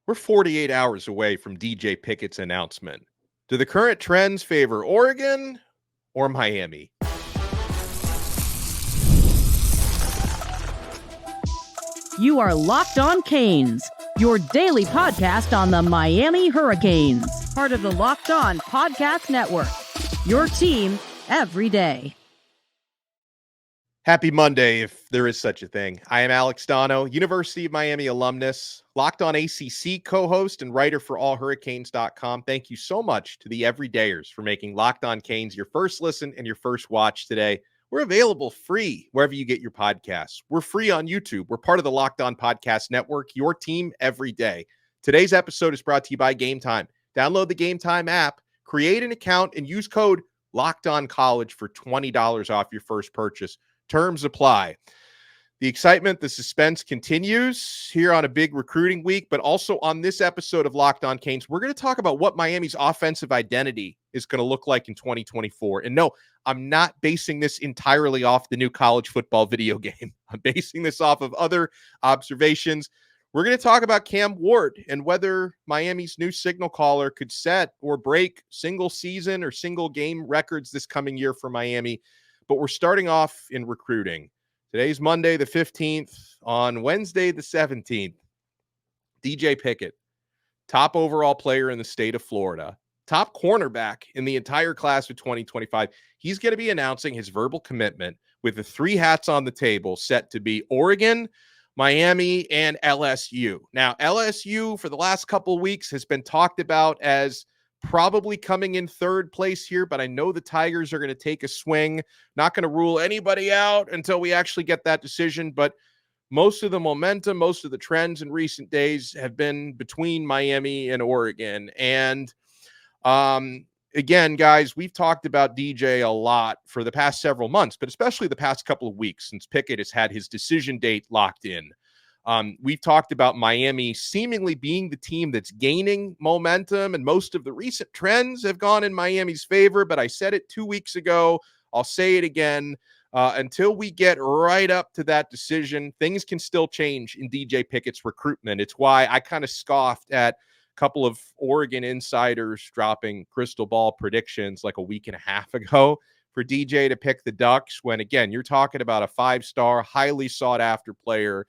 We're 48 hours away from DJ Pickett's announcement. Do the current trends favor Oregon or Miami? You are Locked On Canes, your daily podcast on the Miami Hurricanes, part of the Locked On Podcast Network, your team every day. Happy Monday, if there is such a thing. I am Alex Donno, University of Miami alumnus, Locked On ACC co-host and writer for allhurricanes.com. Thank you so much to the everydayers for making Locked On Canes your first listen and your first watch today. We're available free wherever you get your podcasts. We're free on YouTube. We're part of the Locked On Podcast Network, your team every day. Today's episode is brought to you by Game Time. Download the Game Time app, create an account, and use code LOCKEDONCollege for $20 off your first purchase. Terms apply. The excitement, the suspense continues here on a big recruiting week, but also on this episode of Locked On Canes, we're going to talk about what Miami's offensive identity is going to look like in 2024. And no, I'm not basing this entirely off the new college football video game. I'm basing this off of other observations. We're going to talk about Cam Ward and whether Miami's new signal caller could set or break single season or single game records this coming year for Miami. But we're starting off in recruiting. Today's Monday, the 15th. On Wednesday, the 17th, DJ Pickett, top overall player in the state of Florida, top cornerback in the entire class of 2025. He's going to be announcing his verbal commitment with the three hats on the table set to be Oregon, Miami, and LSU. Now, LSU for the last couple of weeks has been talked about as probably coming in third place here, but I know the Tigers are going to take a swing. Not going to rule anybody out until we actually get that decision, but most of the momentum, most of the trends in recent days have been between Miami and Oregon. And again, guys, we've talked about DJ a lot for the past several months, but especially the past couple of weeks since Pickett has had his decision date locked in. We've talked about Miami seemingly being the team that's gaining momentum, and most of the recent trends have gone in Miami's favor, but I said it 2 weeks ago. I'll say it again. Until we get right up to that decision, things can still change in DJ Pickett's recruitment. It's why I kind of scoffed at a couple of Oregon insiders dropping crystal ball predictions like a week and a half ago for DJ to pick the Ducks when, again, you're talking about a five-star, highly sought-after player.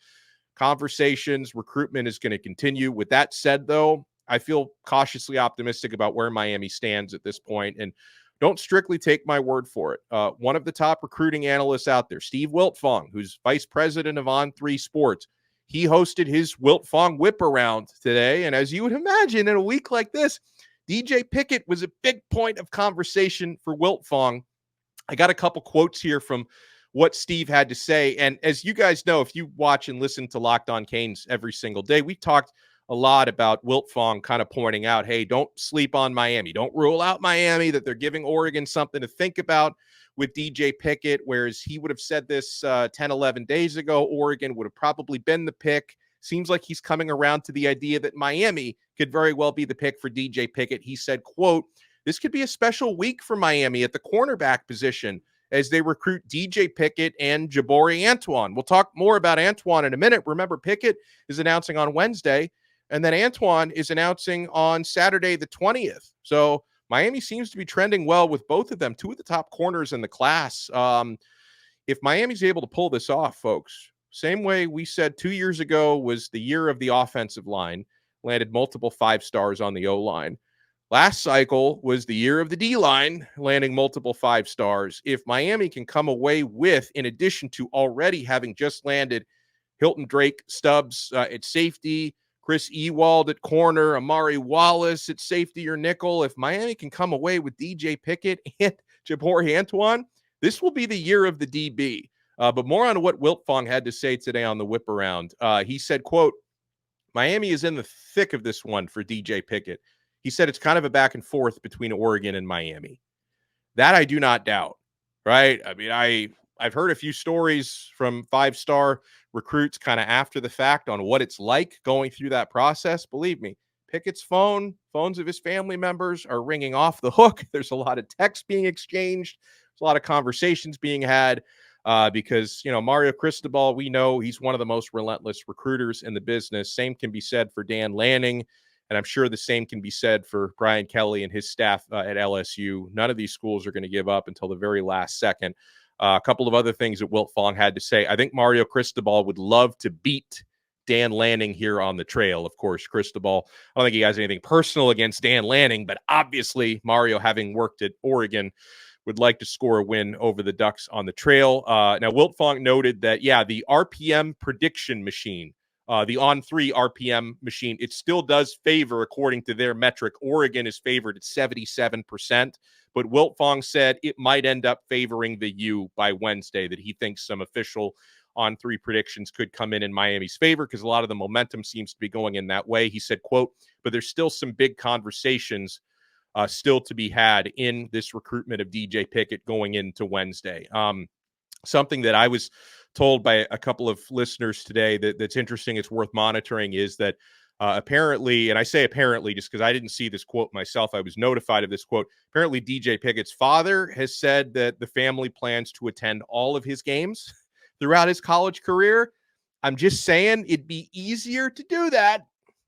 Conversations, recruitment is going to continue. With that said, though, I feel cautiously optimistic about where Miami stands at this point, and don't strictly take my word for it. One of the top recruiting analysts out there, Steve Wiltfong, who's vice president of On3 Sports, he hosted his Wiltfong Whiparound today, and as you would imagine, in a week like this, DJ Pickett was a big point of conversation for Wiltfong. I got a couple quotes here from what Steve had to say. And as you guys know, if you watch and listen to Locked On Canes every single day, we talked a lot about Wiltfong kind of pointing out, hey, don't sleep on Miami. Don't rule out Miami, that they're giving Oregon something to think about with DJ Pickett, whereas he would have said this 10, 11 days ago. Oregon would have probably been the pick. Seems like he's coming around to the idea that Miami could very well be the pick for DJ Pickett. He said, quote, "This could be a special week for Miami at the cornerback position as they recruit DJ Pickett and Jaboree Antoine." We'll talk more about Antoine in a minute. Remember, Pickett is announcing on Wednesday, and then Antoine is announcing on Saturday the 20th. So Miami seems to be trending well with both of them, two of the top corners in the class. If Miami's able to pull this off, folks, same way we said 2 years ago was the year of the offensive line, landed multiple five stars on the O-line. Last cycle was the year of the D-line, landing multiple five stars. If Miami can come away with, in addition to already having just landed Hilton Drake Stubbs at safety, Chris Ewald at corner, Amari Wallace at safety or nickel, if Miami can come away with DJ Pickett and Jaboree Antoine, this will be the year of the DB. But more on what Wiltfong had to say today on the Whiparound. He said, quote, "Miami is in the thick of this one for DJ Pickett. He said it's kind of a back and forth between Oregon and Miami." That I do not doubt, right? I mean, I've heard a few stories from five-star recruits kind of after the fact on what it's like going through that process. Believe me, Pickett's phones of his family members are ringing off the hook. There's a lot of texts being exchanged. There's a lot of conversations being had. because, Mario Cristobal, we know he's one of the most relentless recruiters in the business. Same can be said for Dan Lanning, and I'm sure the same can be said for Brian Kelly and his staff at LSU. None of these schools are going to give up until the very last second. A couple of other things that Wiltfong had to say. I think Mario Cristobal would love to beat Dan Lanning here on the trail. Of course, Cristobal, I don't think he has anything personal against Dan Lanning, but obviously Mario, having worked at Oregon, would like to score a win over the Ducks on the trail. Now, Wiltfong noted that, the RPM prediction machine, the On3 RPM machine, it still does favor, according to their metric, Oregon is favored at 77%. But Wiltfong said it might end up favoring the U by Wednesday, that he thinks some official On3 predictions could come in Miami's favor because a lot of the momentum seems to be going in that way. He said, quote, but there's still some big conversations still to be had in this recruitment of DJ Pickett going into Wednesday. Something that I was told by a couple of listeners today that's interesting, it's worth monitoring, is that apparently, and I say apparently just because I didn't see this quote myself, I was notified of this quote. Apparently, DJ Pickett's father has said that the family plans to attend all of his games throughout his college career. I'm just saying it'd be easier to do that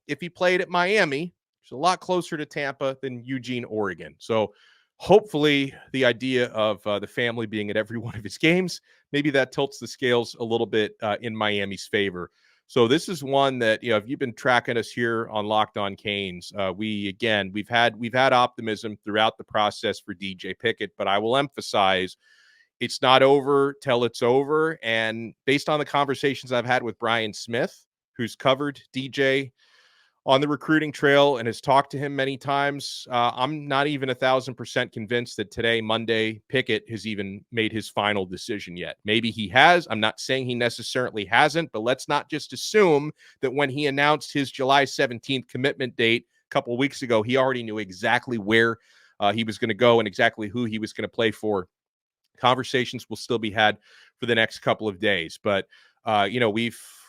if he played at Miami. It's a lot closer to Tampa than Eugene, Oregon. So hopefully the idea of the family being at every one of his games, maybe that tilts the scales a little bit in Miami's favor. So this is one that, if you've been tracking us here on Locked On Canes, we've had optimism throughout the process for DJ Pickett, but I will emphasize it's not over till it's over. And based on the conversations I've had with Brian Smith, who's covered DJ on the recruiting trail and has talked to him many times, I'm not even 1,000% convinced that today, Monday, Pickett has even made his final decision yet. Maybe he has. I'm not saying he necessarily hasn't, but let's not just assume that when he announced his July 17th commitment date a couple of weeks ago, he already knew exactly where he was going to go and exactly who he was going to play for. Conversations will still be had for the next couple of days, but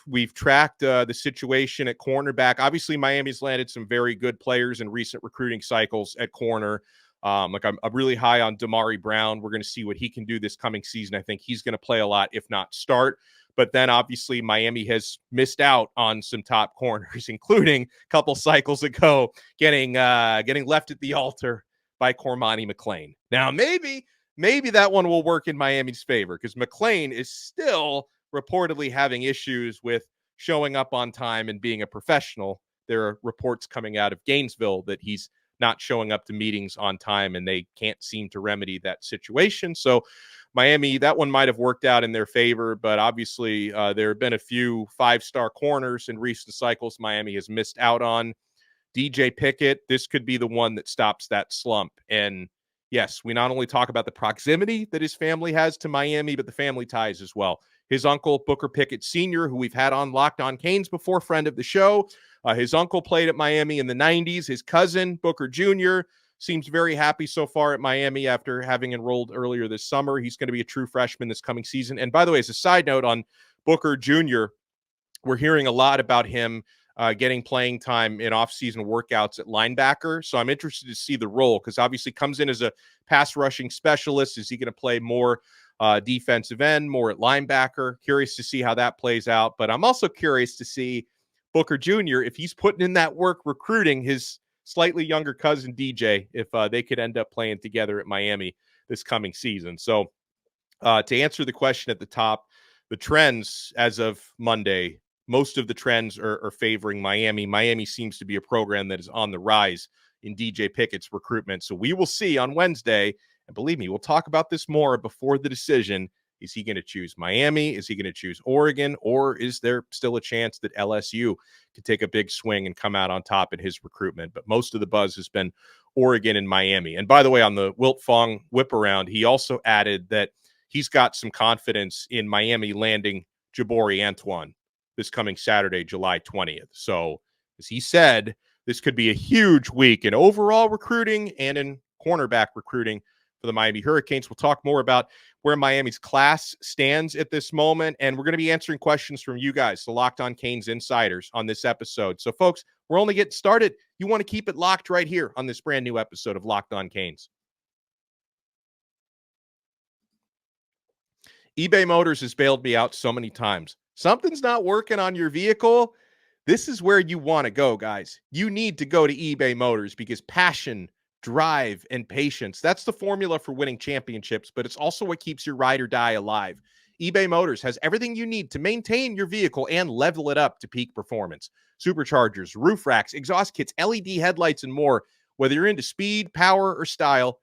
we've tracked the situation at cornerback. Obviously, Miami's landed some very good players in recent recruiting cycles at corner. I'm really high on Jaboree Brown. We're going to see what he can do this coming season. I think he's going to play a lot, if not start. But then obviously Miami has missed out on some top corners, including a couple cycles ago getting left at the altar by Cormani McClain. Now, maybe that one will work in Miami's favor because McClain is still reportedly having issues with showing up on time and being a professional. There are reports coming out of Gainesville that he's not showing up to meetings on time, and they can't seem to remedy that situation. So Miami, that one might have worked out in their favor, but obviously there have been a few 5-star corners in recent cycles Miami has missed out on. DJ Pickett, this could be the one that stops that slump. And yes, we not only talk about the proximity that his family has to Miami, but the family ties as well. His uncle, Booker Pickett Sr., who we've had on Locked On Canes before, friend of the show. His uncle played at Miami in the 90s. His cousin, Booker Jr., seems very happy so far at Miami after having enrolled earlier this summer. He's going to be a true freshman this coming season. And by the way, as a side note on Booker Jr., we're hearing a lot about him getting playing time in off-season workouts at linebacker. So I'm interested to see the role because obviously comes in as a pass rushing specialist. Is he going to play more defensive end, more at linebacker? Curious to see how that plays out. But I'm also curious to see Booker Jr., if he's putting in that work recruiting his slightly younger cousin DJ, if they could end up playing together at Miami this coming season. So to answer the question at the top, the trends as of Monday, most of the trends are favoring Miami. Miami seems to be a program that is on the rise in DJ Pickett's recruitment. So we will see on Wednesday. And believe me, we'll talk about this more before the decision. Is he going to choose Miami? Is he going to choose Oregon? Or is there still a chance that LSU could take a big swing and come out on top in his recruitment? But most of the buzz has been Oregon and Miami. And by the way, on the Wiltfong Whiparound, he also added that he's got some confidence in Miami landing Jaboree Antoine this coming Saturday, July 20th. So, as he said, this could be a huge week in overall recruiting and in cornerback recruiting for the Miami Hurricanes. We'll talk more about where Miami's class stands at this moment, and we're going to be answering questions from you guys, the Locked On Canes insiders, on this episode. So, folks, we're only getting started. You want to keep it locked right here on this brand new episode of Locked On Canes. eBay Motors has bailed me out so many times. Something's not working on your vehicle. This is where you want to go, guys. You need to go to eBay Motors because passion, drive, and patience, that's the formula for winning championships, but it's also what keeps your ride or die alive. eBay Motors has everything you need to maintain your vehicle and level it up to peak performance. Superchargers, roof racks, exhaust kits, LED headlights, and more. Whether you're into speed, power, or style,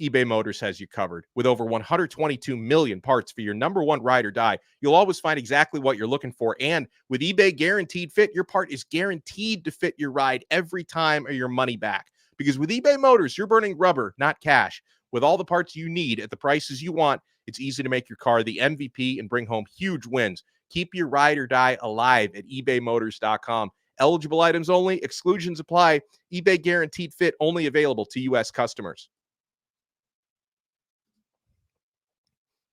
eBay Motors has you covered. With over 122 million parts for your number one ride or die, you'll always find exactly what you're looking for. And with eBay Guaranteed Fit, your part is guaranteed to fit your ride every time or your money back. Because with eBay Motors, you're burning rubber, not cash. With all the parts you need at the prices you want, it's easy to make your car the MVP and bring home huge wins. Keep your ride or die alive at ebaymotors.com. Eligible items only, exclusions apply. eBay Guaranteed Fit only available to U.S. customers.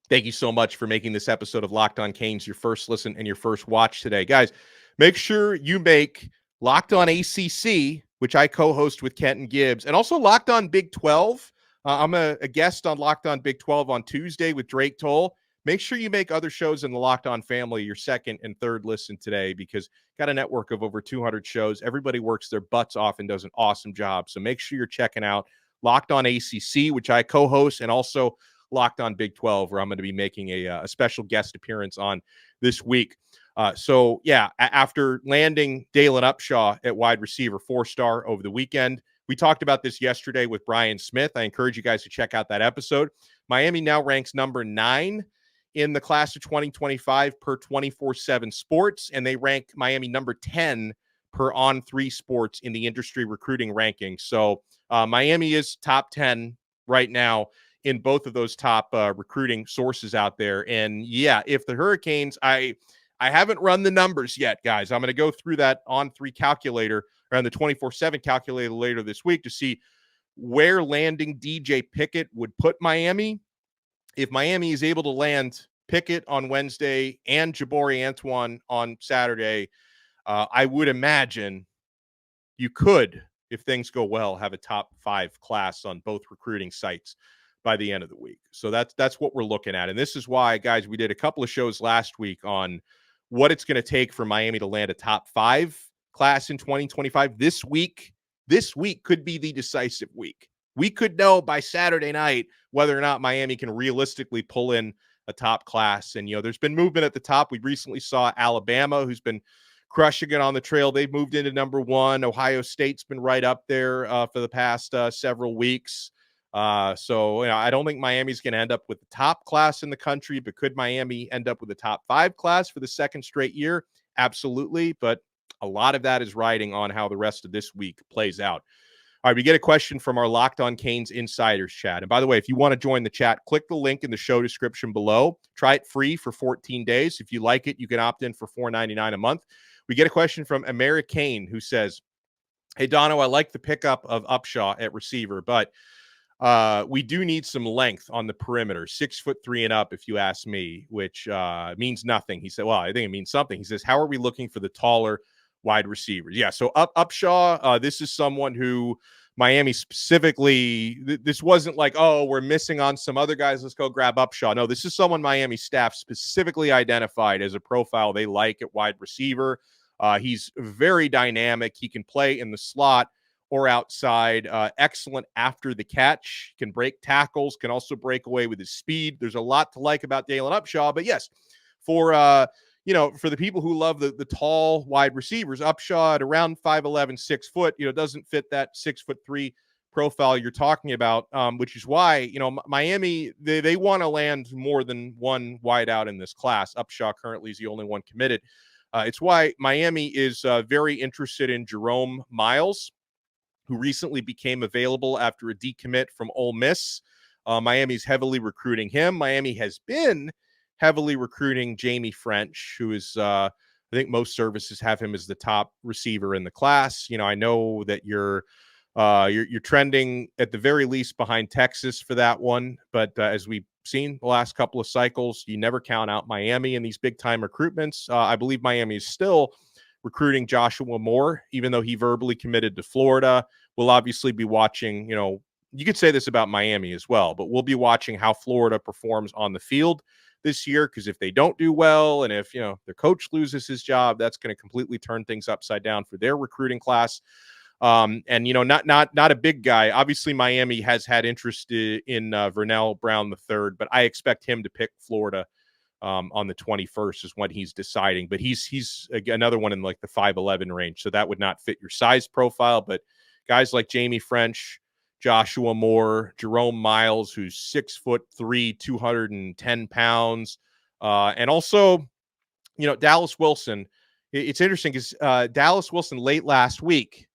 Thank you so much for making this episode of Locked On Canes your first listen and your first watch today. Guys, make sure you make Locked On ACC, which I co-host with Kenton Gibbs, and also Locked On Big 12. I'm a guest on Locked On Big 12 on Tuesday with Drake Toll. Make sure you make other shows in the Locked On family your second and third listen today, because got a network of over 200 shows. Everybody works their butts off and does an awesome job. So make sure you're checking out Locked On ACC, which I co-host, and also Locked On Big 12, where I'm going to be making a special guest appearance on this week. After landing Dalen Upshaw at wide receiver, 4-star over the weekend, we talked about this yesterday with Brian Smith. I encourage you guys to check out that episode. Miami now ranks number 9 in the class of 2025 per 24/7 Sports, and they rank Miami number 10 per On3 Sports in the industry recruiting ranking. So Miami is top 10 right now in both of those top recruiting sources out there. And yeah, if the Hurricanes, I haven't run the numbers yet, guys. I'm going to go through that On3 calculator, or on the 24/7 calculator later this week, to see where landing DJ Pickett would put Miami. If Miami is able to land Pickett on Wednesday and Jaboree Antoine on Saturday, I would imagine you could, if things go well, have a top 5 class on both recruiting sites by the end of the week. So that's what we're looking at. And this is why, guys, we did a couple of shows last week on what it's going to take for Miami to land a top 5 class in 2025. This week could be the decisive week. We could know by Saturday night whether or not Miami can realistically pull in a top class. And, there's been movement at the top. We recently saw Alabama, who's been crushing it on the trail. They've moved into number 1. Ohio State's been right up there for the past several weeks. I don't think Miami's going to end up with the top class in the country, but could Miami end up with a top 5 class for the second straight year? Absolutely. But a lot of that is riding on how the rest of this week plays out. All right, we get a question from our Locked On Canes Insiders chat. And by the way, if you want to join the chat, click the link in the show description below. Try it free for 14 days. If you like it, you can opt in for $4.99 a month. We get a question from Americane, who says, "Hey, Donno, I like the pickup of Upshaw at receiver, but we do need some length on the perimeter, 6'3" and up, if you ask me," which means nothing. He said, well, I think it means something. He says, "How are we looking for the taller wide receivers?" Yeah, so Upshaw, this is someone who Miami specifically, this wasn't like, oh, we're missing on some other guys, let's go grab Upshaw. No, this is someone Miami staff specifically identified as a profile they like at wide receiver. He's very dynamic. He can play in the slot or outside. Excellent after the catch, can break tackles, can also break away with his speed. There's a lot to like about Dalen Upshaw, but yes, for the people who love the tall wide receivers, Upshaw at around 5'11", 6 foot, doesn't fit that 6'3" profile you're talking about, which is why, Miami, they want to land more than one wide out in this class. Upshaw currently is the only one committed. It's why Miami is very interested in Jerome Miles, who recently became available after a decommit from Ole Miss. Miami's heavily recruiting him. Miami has been heavily recruiting Jamie French, who is, I think most services have him as the top receiver in the class. I know that you're trending at the very least behind Texas for that one, but as we've seen the last couple of cycles, you never count out Miami in these big time recruitments. I believe Miami is still recruiting Joshua Moore, even though he verbally committed to Florida. We'll obviously be watching, you could say this about Miami as well, but we'll be watching how Florida performs on the field this year, because if they don't do well and if, their coach loses his job, that's going to completely turn things upside down for their recruiting class. And not a big guy. Obviously, Miami has had interest in Vernell Brown III, but I expect him to pick Florida on the 21st is when he's deciding. But he's another one in like the 5'11" range, so that would not fit your size profile. But guys like Jamie French, Joshua Moore, Jerome Miles, who's 6'3", 210 pounds, and also Dallas Wilson. It's interesting because Dallas Wilson late last week,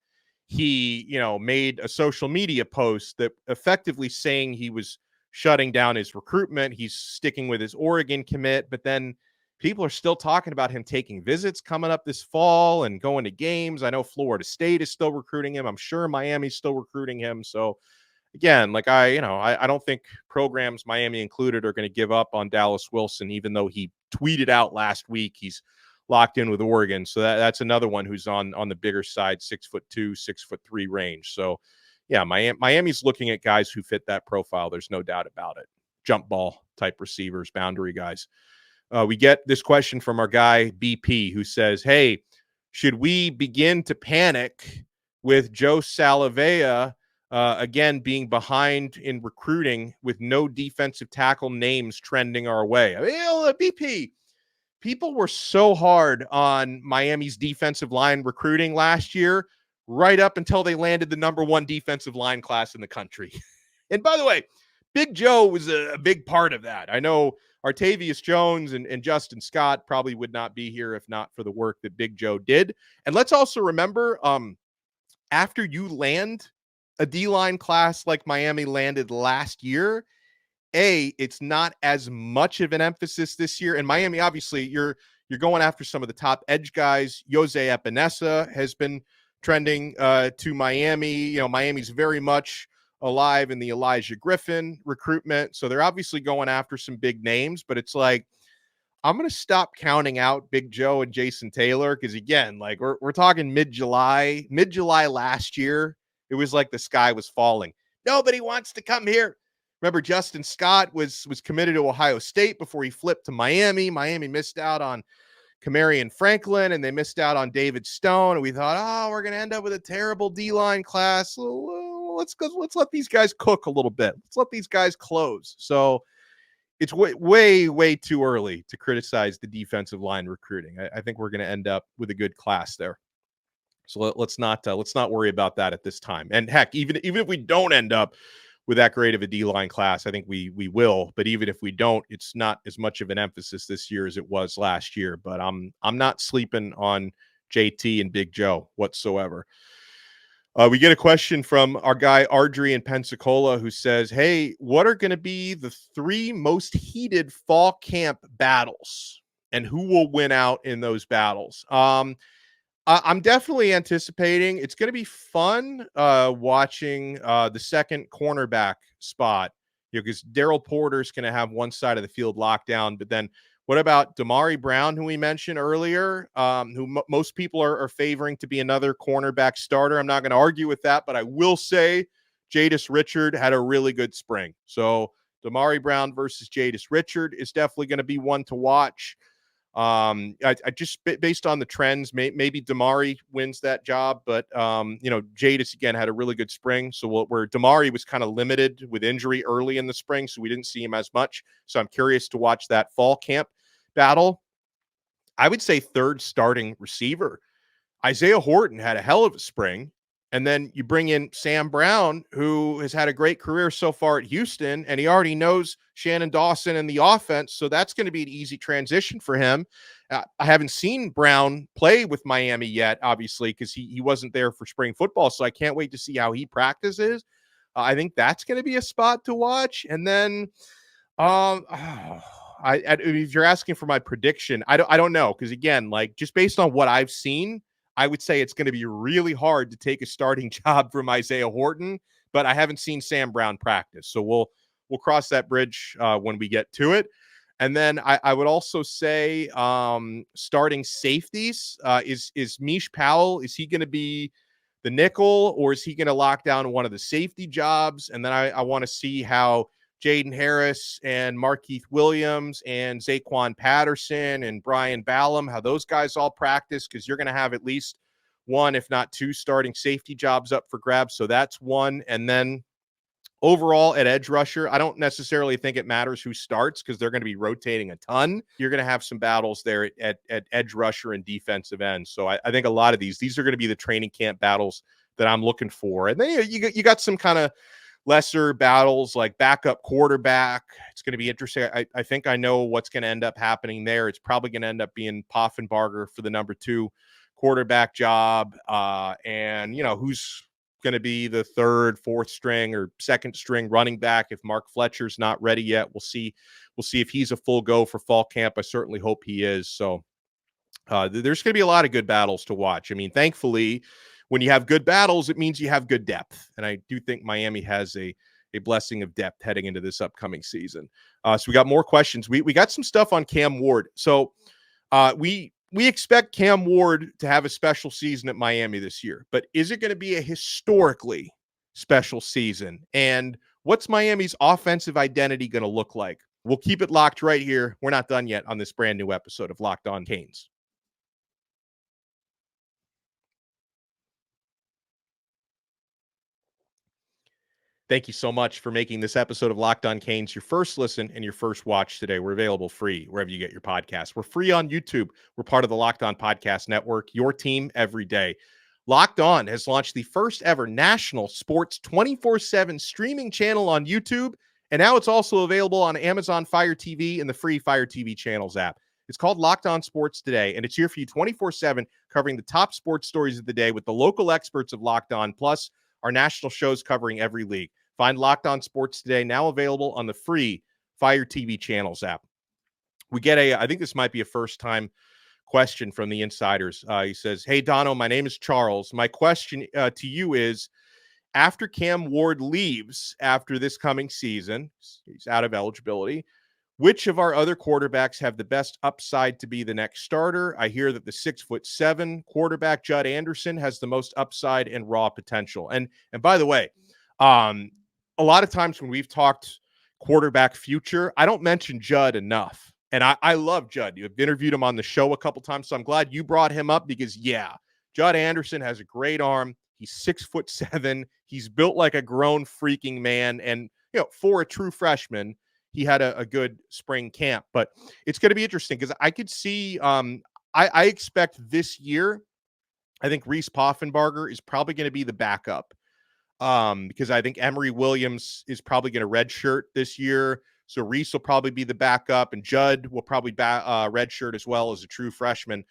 he, made a social media post that effectively saying he was shutting down his recruitment. He's sticking with his Oregon commit, but then people are still talking about him taking visits coming up this fall and going to games. I know Florida State is still recruiting him. I'm sure Miami's still recruiting him. So again, like I don't think programs, Miami included, are going to give up on Dallas Wilson, even though he tweeted out last week he's locked in with Oregon. So that's another one who's on the bigger side, 6'2", 6'3" range. So yeah, Miami's looking at guys who fit that profile. There's no doubt about it. Jump ball type receivers, boundary guys. We get this question from our guy BP, who says, hey, should we begin to panic with Joe Salavea again being behind in recruiting with no defensive tackle names trending our way? BP, people were so hard on Miami's defensive line recruiting last year, right up until they landed the number one defensive line class in the country. And by the way, Big Joe was a big part of that. I know Artavius Jones and Justin Scott probably would not be here if not for the work that Big Joe did. And let's also remember, after you land a D-line class like Miami landed last year, it's not as much of an emphasis this year. And Miami, obviously, you're going after some of the top edge guys. Jose Epinesa has been trending to Miami. Miami's very much alive in the Elijah Griffin recruitment. So they're obviously going after some big names, but it's like, I'm going to stop counting out Big Joe and Jason Taylor. Cause again, like we're talking mid-July last year. It was like the sky was falling. Nobody wants to come here. Remember, Justin Scott was committed to Ohio State before he flipped to Miami. Miami missed out on Kamarion Franklin, and they missed out on David Stone. And we thought, we're going to end up with a terrible D-line class. Let's let these guys cook a little bit. Let's let these guys close. So it's way too early to criticize the defensive line recruiting. I think we're going to end up with a good class there. So let's not worry about that at this time. And heck, even if we don't end up with that great of a D-line class, I think we will. But even if we don't, it's not as much of an emphasis this year as it was last year. But I'm not sleeping on JT and Big Joe whatsoever. We get a question from our guy Ardrey in Pensacola, who says, hey, what are going to be the 3 most heated fall camp battles, and who will win out in those battles? I'm definitely anticipating it's going to be fun watching the second cornerback spot, because Daryl Porter's going to have one side of the field locked down. But then what about Damari Brown, who we mentioned earlier, who most people are favoring to be another cornerback starter? I'm not going to argue with that, but I will say Jadis Richard had a really good spring. So Damari Brown versus Jadis Richard is definitely going to be one to watch. I just based on the trends, maybe Damari wins that job, but Jadis again had a really good spring. So where Damari was kind of limited with injury early in the spring, so we didn't see him as much. So I'm curious to watch that fall camp battle. I would say third starting receiver, Isaiah Horton had a hell of a spring. And then you bring in Sam Brown, who has had a great career so far at Houston, and he already knows Shannon Dawson and the offense. So that's going to be an easy transition for him. I haven't seen Brown play with Miami yet, obviously, because he wasn't there for spring football. So I can't wait to see how he practices. I think that's going to be a spot to watch. And then if you're asking for my prediction, I don't know. Because again, like just based on what I've seen, I would say it's going to be really hard to take a starting job from Isaiah Horton, but I haven't seen Sam Brown practice. So we'll cross that bridge when we get to it. And then I would also say starting safeties is Mish Powell. Is he going to be the nickel, or is he going to lock down one of the safety jobs? And then I want to see how Jaden Harris and Markeith Williams and Zaquan Patterson and Brian Ballum, how those guys all practice, because you're going to have at least one, if not two, starting safety jobs up for grabs. So that's one. And then overall at edge rusher, I don't necessarily think it matters who starts because they're going to be rotating a ton. You're going to have some battles there at edge rusher and defensive end. So I think a lot of these are going to be the training camp battles that I'm looking for. And then you got some kind of lesser battles like backup quarterback. It's going to be interesting. I think I know what's going to end up happening there. It's probably going to end up being Poffenbarger for the number 2 quarterback job. And, who's going to be the 3rd, 4th string or 2nd string running back if Mark Fletcher's not ready yet. We'll see if he's a full go for fall camp. I certainly hope he is. So there's going to be a lot of good battles to watch. I mean, thankfully, when you have good battles, it means you have good depth. And I do think Miami has a blessing of depth heading into this upcoming season. So we got more questions. We got some stuff on Cam Ward. So we expect Cam Ward to have a special season at Miami this year, but is it going to be a historically special season? And what's Miami's offensive identity going to look like? We'll keep it locked right here. We're not done yet on this brand new episode of Locked On Canes. Thank you so much for making this episode of Locked On Canes your first listen and your first watch today. We're available free wherever you get your podcasts. We're free on YouTube. We're part of the Locked On Podcast Network, your team every day. Locked On has launched the first ever national sports 24/7 streaming channel on YouTube, and now it's also available on Amazon Fire TV and the free Fire TV Channels app. It's called Locked On Sports Today, and it's here for you 24/7, covering the top sports stories of the day with the local experts of Locked On, plus our national shows covering every league. Find Locked On Sports Today, now available on the free Fire TV Channels app. We get I think this might be a first-time question from the insiders. He says, "Hey, Donno, my name is Charles. My question to you is, after Cam Ward leaves after this coming season, he's out of eligibility, which of our other quarterbacks have the best upside to be the next starter? I hear that the 6'7" quarterback Judd Anderson has the most upside and raw potential." And by the way, a lot of times when we've talked quarterback future, I don't mention Judd enough. And I love Judd. You've interviewed him on the show a couple times, so I'm glad you brought him up because, yeah, Judd Anderson has a great arm. He's 6'7". He's built like a grown freaking man. And, for a true freshman, he had a good spring camp. But it's going to be interesting because I could see I expect this year, I think Reese Poffenbarger is probably going to be the backup. Because I think Emory Williams is probably going to redshirt this year. So Reese will probably be the backup, and Judd will probably redshirt as well as a true freshman.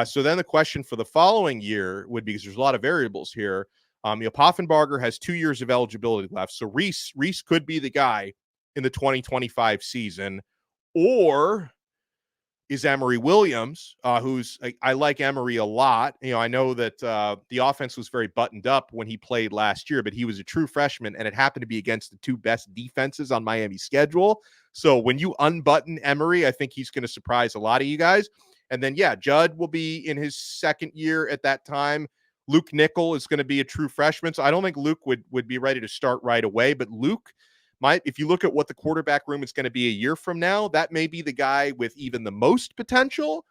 So then the question for the following year would be, because there's a lot of variables here. Poffenbarger has 2 years of eligibility left. So Reese could be the guy in the 2025 season, or is Emory Williams, who's I like Emory a lot. I know that the offense was very buttoned up when he played last year, but he was a true freshman, and it happened to be against the 2 best defenses on Miami's schedule. So when you unbutton Emory, I think he's going to surprise a lot of you guys. And then, yeah, Judd will be in his 2nd year at that time. Luke Nickel is going to be a true freshman. So I don't think Luke would be ready to start right away, but Luke if you look at what the quarterback room is going to be a year from now, that may be the guy with even the most potential.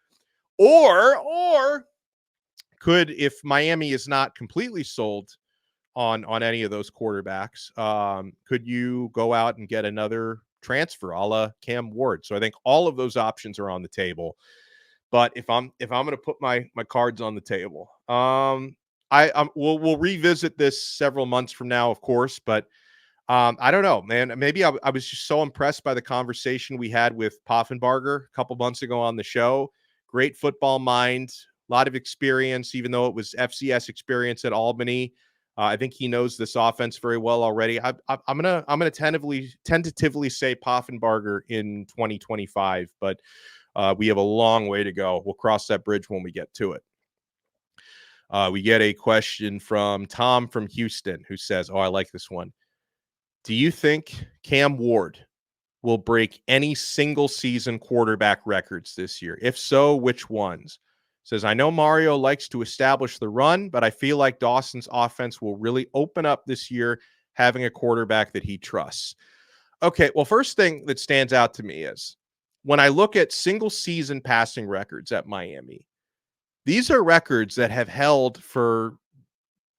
Or could, if Miami is not completely sold on any of those quarterbacks, could you go out and get another transfer a la Cam Ward? So I think all of those options are on the table. But if I'm going to put my cards on the table, we'll revisit this several months from now, of course, but I don't know, man. Maybe I was just so impressed by the conversation we had with Poffenbarger a couple months ago on the show. Great football mind, a lot of experience, even though it was FCS experience at Albany. I think he knows this offense very well already. I'm gonna tentatively say Poffenbarger in 2025, but we have a long way to go. We'll cross that bridge when we get to it. We get a question from Tom from Houston who says, I like this one. Do you think Cam Ward will break any single season quarterback records this year? If so, which ones? Says, I know Mario likes to establish the run, but I feel like Dawson's offense will really open up this year having a quarterback that he trusts. Okay, well, first thing that stands out to me is when I look at single season passing records at Miami, these are records that have held for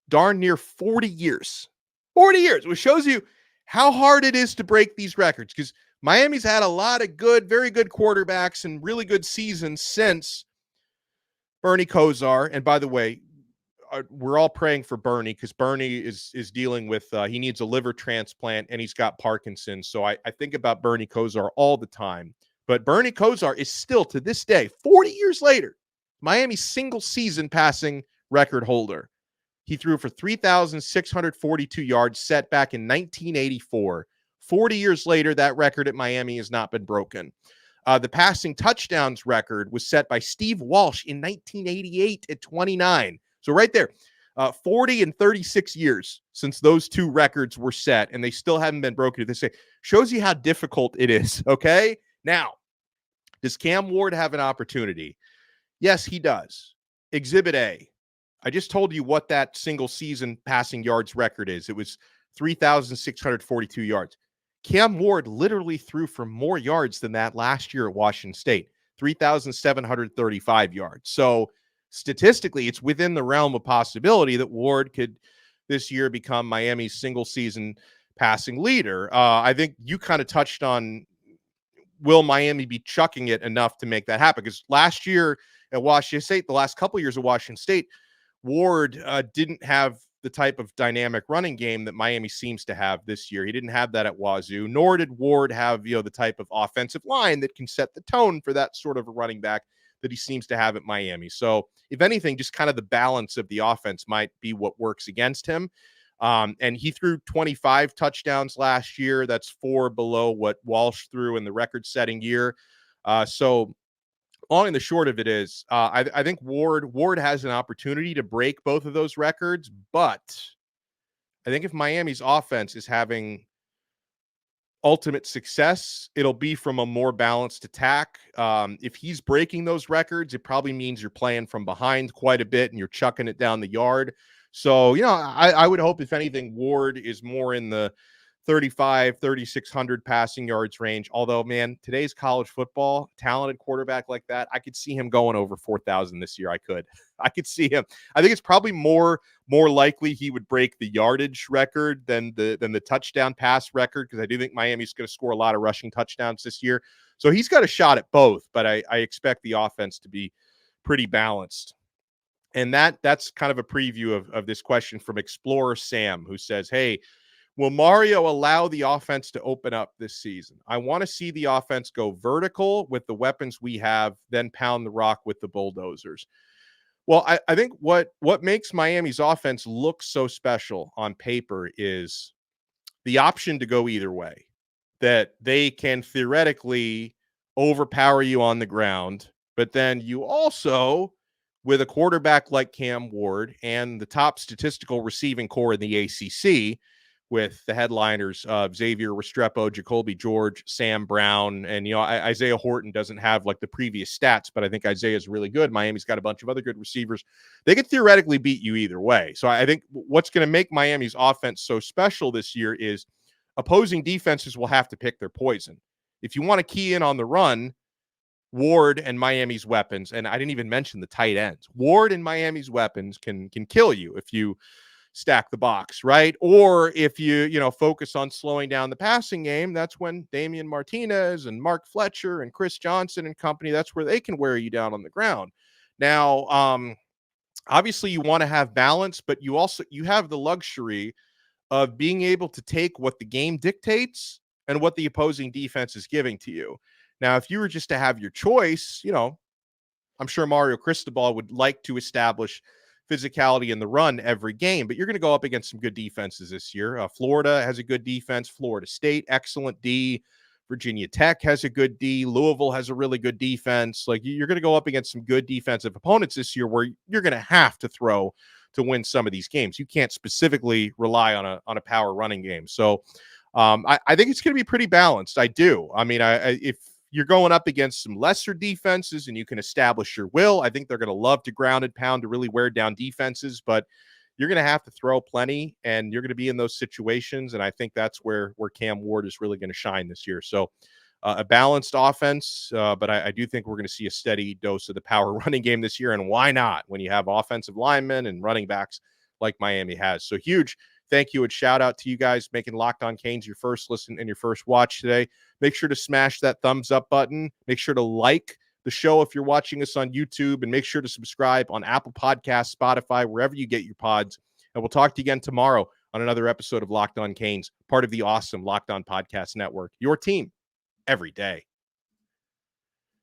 darn near 40 years. 40 years, which shows you how hard it is to break these records because Miami's had a lot of good, very good quarterbacks and really good seasons since Bernie Kosar. And by the way, we're all praying for Bernie because Bernie is dealing with he needs a liver transplant and he's got Parkinson's. So I think about Bernie Kosar all the time. But Bernie Kosar is still to this day, 40 years later, Miami's single season passing record holder. He threw for 3,642 yards set back in 1984. 40 years later, that record at Miami has not been broken. The passing touchdowns record was set by Steve Walsh in 1988 at 29. So right there, 40 and 36 years since those two records were set, and they still haven't been broken to this day. Shows you how difficult it is, okay? Now, does Cam Ward have an opportunity? Yes, he does. Exhibit A. I just told you what that single season passing yards record is. It was 3,642 yards. Cam Ward literally threw for more yards than that last year at Washington State, 3,735 yards. So statistically, it's within the realm of possibility that Ward could this year become Miami's single season passing leader. I think you kind of touched on, will Miami be chucking it enough to make that happen? Because last year at Washington State, the last couple of years at Washington State, Ward didn't have the type of dynamic running game that Miami seems to have this year. He didn't have that at Wazoo, nor did Ward have, the type of offensive line that can set the tone for that sort of a running back that he seems to have at Miami. So if anything, just kind of the balance of the offense might be what works against him. And he threw 25 touchdowns last year. That's 4 below what Walsh threw in the record-setting year. So long and the short of it is, I think Ward has an opportunity to break both of those records, but I think if Miami's offense is having ultimate success, it'll be from a more balanced attack. If he's breaking those records, it probably means you're playing from behind quite a bit and you're chucking it down the yard. So, I would hope, if anything, Ward is more in the 3,600 passing yards range. Although, man, today's college football, talented quarterback like that, I could see him going over 4,000 this year. I could see him. I think it's probably more likely he would break the yardage record than the touchdown pass record, because I do think Miami's going to score a lot of rushing touchdowns this year. So he's got a shot at both, but I expect the offense to be pretty balanced. And that's kind of a preview of this question from Explorer Sam, who says, hey, will Mario allow the offense to open up this season? I want to see the offense go vertical with the weapons we have, then pound the rock with the bulldozers. Well, I think what makes Miami's offense look so special on paper is the option to go either way, that they can theoretically overpower you on the ground, but then you also, with a quarterback like Cam Ward and the top statistical receiving core in the ACC, with the headliners of Xavier Restrepo, Jacoby George, Sam Brown, and Isaiah Horton doesn't have like the previous stats, but I think Isaiah's really good. Miami's got a bunch of other good receivers. They could theoretically beat you either way. So I think what's going to make Miami's offense so special this year is opposing defenses will have to pick their poison. If you want to key in on the run, Ward and Miami's weapons, and I didn't even mention the tight ends, Ward and Miami's weapons can kill you if you stack the box, right? Or if you focus on slowing down the passing game, that's when Damian Martinez and Mark Fletcher and Chris Johnson and company, that's where they can wear you down on the ground. Now, obviously you want to have balance, but you have the luxury of being able to take what the game dictates and what the opposing defense is giving to you. Now, if you were just to have your choice, I'm sure Mario Cristobal would like to establish physicality in the run every game, but you're going to go up against some good defenses this year. Florida has a good defense. Florida State, excellent D. Virginia Tech has a good D. Louisville has a really good defense. Like, you're going to go up against some good defensive opponents this year where you're going to have to throw to win some of these games. You can't specifically rely on a power running game. So I think it's going to be pretty balanced. I do. I mean, if you're going up against some lesser defenses and you can establish your will, I think they're going to love to ground and pound to really wear down defenses. But you're going to have to throw plenty, and you're going to be in those situations. And I think that's where Cam Ward is really going to shine this year. So a balanced offense, but I do think we're going to see a steady dose of the power running game this year. And why not when you have offensive linemen and running backs like Miami has? So huge thank you and shout out to you guys making Locked On Canes your first listen and your first watch today. Make sure to smash that thumbs up button. Make sure to like the show if you're watching us on YouTube, and make sure to subscribe on Apple Podcasts, Spotify, wherever you get your pods. And we'll talk to you again tomorrow on another episode of Locked On Canes, part of the awesome Locked On Podcast Network, your team every day.